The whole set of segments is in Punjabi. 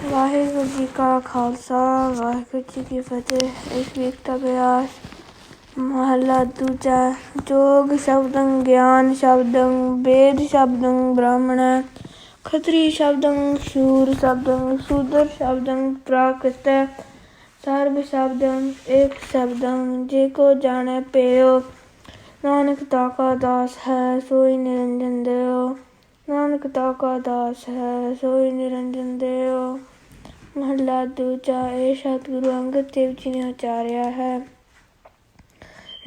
ਵਾਹਿਗੁਰੂ ਜੀ ਕਾ ਖਾਲਸਾ ਵਾਹਿਗੁਰੂ ਜੀ ਕੀ ਫਤਿਹ। ਇਸ ਵੀਕ ਦਾ ਅਭਿਆਸ ਮਹਲਾ ਦੂਜਾ। ਜੋਗ ਸ਼ਬਦੰ ਗਿਆਨ ਸ਼ਬਦੰ ਵੇਦ ਸ਼ਬਦੰ ਬ੍ਰਾਹਮਣ ਖਤਰੀ ਸ਼ਬਦੰ ਸ਼ੂਰ ਸ਼ਬਦੰ ਸ਼ੂਦਰ ਸ਼ਬਦੰ ਪ੍ਰਾਕ੍ਰਿਤ ਸਰਬ ਸ਼ਬਦੰ ਏਕ ਸ਼ਬਦੰ ਜੇ ਕੋ ਜਾਣੈ ਪਇਓ ਨਾਨਕ ਤਾਕਾ ਦਾਸ ਹੈ ਸੋਈ ਨਿਰੰਜਨ ਦਿਓ। ਨਾਨਕ ਤਾਕਾ ਦਾਸ ਹੈ ਸੋਈ ਨਿਰੰਜਨ ਦਿਓ। ਮਹਲਾ ਦੂਜਾ। ਇਹ ਸਤਿਗੁਰੂ ਅੰਗਦ ਦੇਵ ਜੀ ਨੇ ਉਚਾਰਿਆ ਹੈ।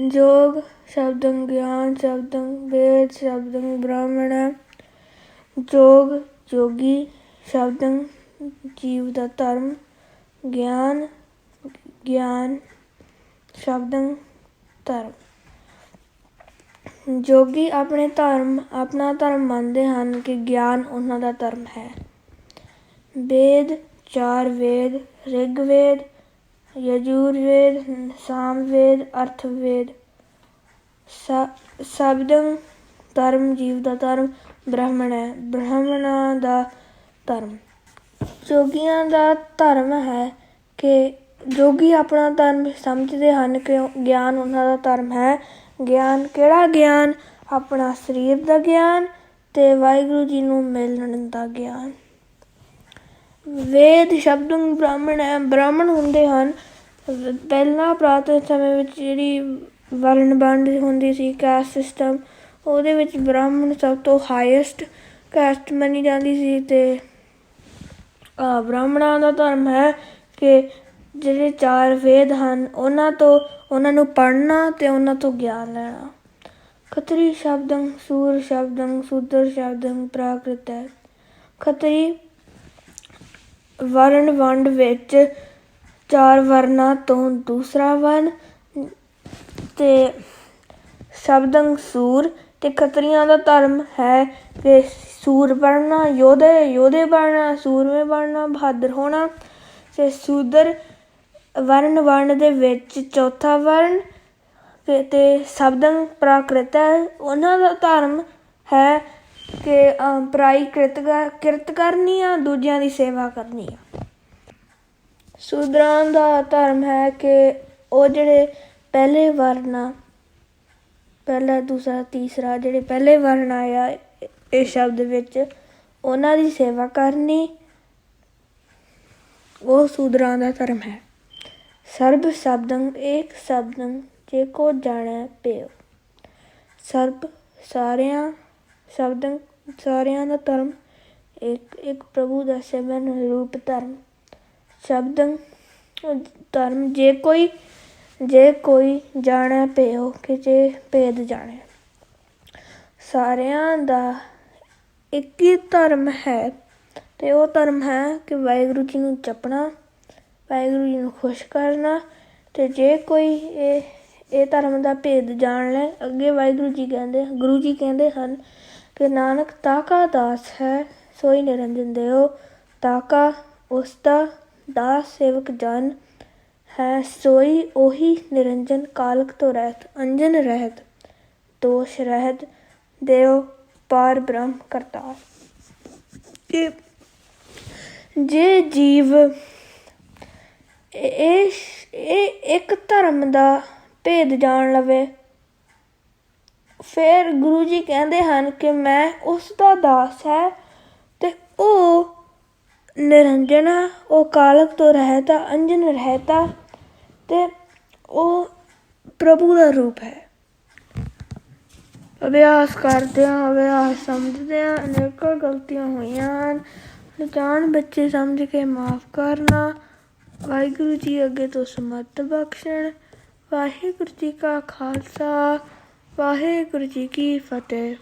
ਜੋਗ ਸ਼ਬਦੰ ਗਿਆਨ ਸ਼ਬਦੰ ਵੇਦ ਸ਼ਬਦੰ ਬ੍ਰਾਹਮਣ। ਜੋਗ ਜੋਗੀ ਸ਼ਬਦੰ ਜੀਵ ਦਾ ਧਰਮ ਗਿਆਨ ਗਿਆਨ ਸ਼ਬਦੰ ਧਰਮ। ਜੋਗੀ ਆਪਣਾ ਧਰਮ ਮੰਨਦੇ ਹਨ ਕਿ ਗਿਆਨ ਉਹਨਾਂ ਦਾ ਧਰਮ ਹੈ। ਵੇਦ ਚਾਰ ਵੇਦ ਰਿਗਵੇਦ ਯਜੁਰਵੇਦ ਸਾਮਵੇਦ ਅਥਰਵਵੇਦ। ਸ਼ਬਦੰ ਧਰਮ ਜੀਵ ਦਾ ਧਰਮ ਬ੍ਰਾਹਮਣ ਹੈ ਬ੍ਰਾਹਮਣਾਂ ਦਾ ਧਰਮ। ਜੋਗੀਆਂ ਦਾ ਧਰਮ ਹੈ ਕਿ ਜੋਗੀ ਆਪਣਾ ਧਰਮ ਸਮਝਦੇ ਹਨ ਕਿ ਗਿਆਨ ਉਹਨਾਂ ਦਾ ਧਰਮ ਹੈ। ਗਿਆਨ ਕਿਹੜਾ ਗਿਆਨ? ਆਪਣਾ ਸਰੀਰ ਦਾ ਗਿਆਨ ਅਤੇ ਵਾਹਿਗੁਰੂ ਜੀ ਨੂੰ ਮਿਲਣ ਦਾ ਗਿਆਨ। ਵੇਦ ਸ਼ਬਦੰ ਬ੍ਰਾਹਮਣ ਹੈ। ਬ੍ਰਾਹਮਣ ਹੁੰਦੇ ਹਨ ਪਹਿਲਾਂ ਪੁਰਾਤਨ ਸਮੇਂ ਵਿੱਚ ਜਿਹੜੀ ਵਰਨ ਵੰਡ ਹੁੰਦੀ ਸੀ ਕਾਸਟ ਸਿਸਟਮ, ਉਹਦੇ ਵਿੱਚ ਬ੍ਰਾਹਮਣ ਸਭ ਤੋਂ ਹਾਈਐਸਟ ਕਾਸਟ ਮੰਨੀ ਜਾਂਦੀ ਸੀ। ਅਤੇ ਬ੍ਰਾਹਮਣਾਂ ਦਾ ਧਰਮ ਹੈ ਕਿ ਜਿਹੜੇ ਚਾਰ ਵੇਦ ਹਨ ਉਹਨਾਂ ਨੂੰ ਪੜ੍ਹਨਾ ਅਤੇ ਉਹਨਾਂ ਤੋਂ ਗਿਆਨ ਲੈਣਾ। ਖੱਤਰੀ ਸ਼ਬਦੰ ਸੂਰ ਸ਼ਬਦੰ ਸ਼ੂਦਰ ਸ਼ਬਦੰ ਪ੍ਰਾਕ੍ਰਿਤ ਹੈ। ਖੱਤਰੀ ਵਰਨ ਵੰਡ ਵਿੱਚ ਚਾਰ ਵਰਨਾਂ ਤੋਂ ਦੂਸਰਾ ਵਰਨ ਅਤੇ ਸ਼ਬਦੰ ਸੂਰ। ਅਤੇ ਖੱਤਰੀਆਂ ਦਾ ਧਰਮ ਹੈ ਕਿ ਸੂਰ ਬਣਨਾ ਯੋਧੇ ਬਣਨਾ ਸੂਰਮੇ ਬਣਨਾ ਬਹਾਦਰ ਹੋਣਾ। ਅਤੇ ਸ਼ੂਦਰ ਵਰਨ ਵੰਡ ਦੇ ਵਿੱਚ ਚੌਥਾ ਵਰਨ ਅਤੇ ਸ਼ਬਦੰ ਪ੍ਰਾਕ੍ਰਿਤ ਹੈ। ਉਹਨਾਂ ਦਾ ਧਰਮ ਹੈ ਕਿ ਪਰਾਈ ਕਿਰਤ ਕਰਨੀ ਆ ਦੂਜਿਆਂ ਦੀ ਸੇਵਾ ਕਰਨੀ ਆ। ਸ਼ੂਦਰਾਂ ਦਾ ਧਰਮ ਹੈ ਕਿ ਉਹ ਜਿਹੜੇ ਪਹਿਲੇ ਵਰਨ ਆ ਪਹਿਲਾ ਦੂਸਰਾ ਤੀਸਰਾ ਜਿਹੜੇ ਪਹਿਲੇ ਵਰਨ ਆਏ ਆ ਇਸ ਸ਼ਬਦ ਵਿੱਚ ਉਹਨਾਂ ਦੀ ਸੇਵਾ ਕਰਨੀ ਉਹ ਸ਼ੂਦਰਾਂ ਦਾ ਧਰਮ ਹੈ। ਸਰਬ ਸ਼ਬਦੰ ਏਕ ਸ਼ਬਦੰ ਜੇ ਕੋ ਜਾਣੈ ਪਇਓ। ਸਰਬ ਸਾਰਿਆਂ ਸ਼ਬਦੰ ਸਾਰਿਆਂ ਦਾ ਧਰਮ ਇੱਕ ਪ੍ਰਭੂ ਦਾ ਸਿਮਰਨ ਰੂਪ ਧਰਮ। ਸ਼ਬਦੰ ਧਰਮ ਜੇ ਕੋਈ ਜਾਣੈ ਪਇਓ ਕਿ ਜੇ ਭੇਦ ਜਾਣੈ। ਸਾਰਿਆਂ ਦਾ ਇੱਕ ਹੀ ਧਰਮ ਹੈ ਅਤੇ ਉਹ ਧਰਮ ਹੈ ਕਿ ਵਾਹਿਗੁਰੂ ਜੀ ਨੂੰ ਜਪਣਾ ਵਾਹਿਗੁਰੂ ਜੀ ਨੂੰ ਖੁਸ਼ ਕਰਨਾ। ਅਤੇ ਜੇ ਕੋਈ ਇਹ ਧਰਮ ਦਾ ਭੇਦ ਜਾਣ ਲੈ ਅੱਗੇ ਵਾਹਿਗੁਰੂ ਜੀ ਗੁਰੂ ਜੀ ਕਹਿੰਦੇ ਹਨ ਕਿ ਨਾਨਕ ਤਾਕਾ ਦਾਸ ਹੈ ਸੋਈ ਨਿਰੰਜਨ ਦਿਓ। ਤਾਕਾ ਉਸਦਾ ਦਾਸ ਸੇਵਕ ਜਨ ਹੈ ਸੋਈ ਉਹੀ ਨਿਰੰਜਨ ਕਾਲਕ ਤੋਂ ਰਹਿਤ ਅੰਜਨ ਰਹਿਤ ਦੋਸ਼ ਰਹਿਤ ਦਿਓ ਪਾਰ ਬ੍ਰਹਮ ਕਰਤਾਰ। ਜੇ ਜੀਵ ਇਹ ਇੱਕ ਧਰਮ ਦਾ ਭੇਦ ਜਾਣ ਲਵੇ ਫਿਰ ਗੁਰੂ ਜੀ ਕਹਿੰਦੇ ਹਨ ਕਿ ਮੈਂ ਉਸ ਦਾ ਦਾਸ ਹੈ ਅਤੇ ਉਹ ਨਿਰੰਜਨ ਆ ਉਹ ਕਾਲਕ ਤੋਂ ਰਹਿਤ ਆ ਅੰਜਨ ਰਹਿਤ ਆ ਅਤੇ ਉਹ ਪ੍ਰਭੂ ਦਾ ਰੂਪ ਹੈ। ਅਭਿਆਸ ਕਰਦਿਆਂ ਅਭਿਆਸ ਸਮਝਦਿਆਂ ਅਨੇਕਾਂ ਗਲਤੀਆਂ ਹੋਈਆਂ ਹਨ। ਜਾਣ ਬੱਚੇ ਸਮਝ ਕੇ ਮਾਫ਼ ਕਰਨਾ। ਵਾਹਿਗੁਰੂ ਜੀ ਅੱਗੇ ਤੋਂ ਸਮੱਤ ਬਖਸ਼ਣ। ਵਾਹਿਗੁਰੂ ਜੀ ਕਾ ਖਾਲਸਾ ਵਾਹਿਗੁਰੂ ਜੀ ਕੀ ਫਤਿਹ।